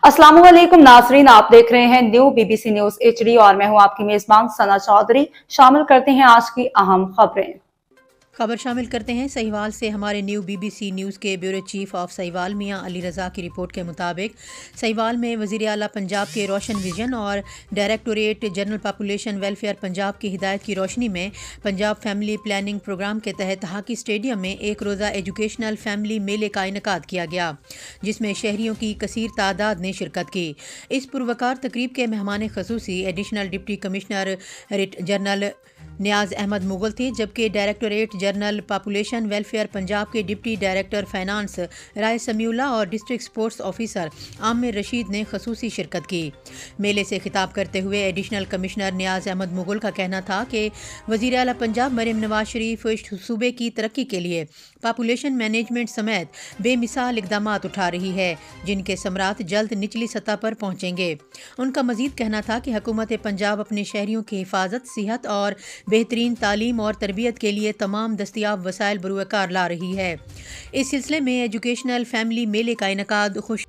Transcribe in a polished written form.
अस्सलाम वालेकुम नाजरीन, आप देख रहे हैं न्यू बीबीसी न्यूज एचडी और मैं हूं आपकी मेजबान सना चौधरी। शामिल करते हैं आज की अहम खबरें। खबर शामिल करते हैं सहीवाल से। हमारे न्यू बीबीसी न्यूज़ के ब्यूरो चीफ ऑफ सहीवाल मियां अली रज़ा की रिपोर्ट के मुताबिक सहीवाल में वज़ीर आला पंजाब के रोशन विजन और directorate general population welfare Punjab की हिदायत की रोशनी में पंजाब फैमिली प्लानिंग प्रोग्राम के तहत हॉकी स्टेडियम में एक रोज़ा एजुकेशनल फैमिली मेले का इनेकाद किया गया, जिसमें शहरियों की कसीर तादाद ने शिरकत की। इस पुरवकार तकरीब के मेहमान खसूसी एडिशनल डिप्टी कमिश्नर जनरल नियाज अहमद मुगल थे, जबकि directorate general population welfare Punjab के डिप्टी डायरेक्टर फाइनेंस राय समीउल्ला और district sports officer Aamir Rashid ने खसूसी शिरकत की। मेले से खिताब करते हुए एडिशनल कमिश्नर नियाज अहमद मुगल का कहना था कि वज़ीर आला पंजाब मरीम नवाज शरीफ सूबे की तरक्की के लिए पॉपुलेशन मैनेजमेंट समेत बेमिसाल इकदाम उठा रही है, जिनके समरात जल्द निचली सतह पर पहुँचेंगे। उनका मजीद कहना था कि हुकूमत पंजाब अपने शहरियों की हिफाजत, सेहत और बेहतरीन तालीम और तरबियत के लिए तमाम दस्तियाब वसाइल बरूकार ला रही है। इस सिलसिले में एजुकेशनल फैमिली मेले का इनेकाद खुश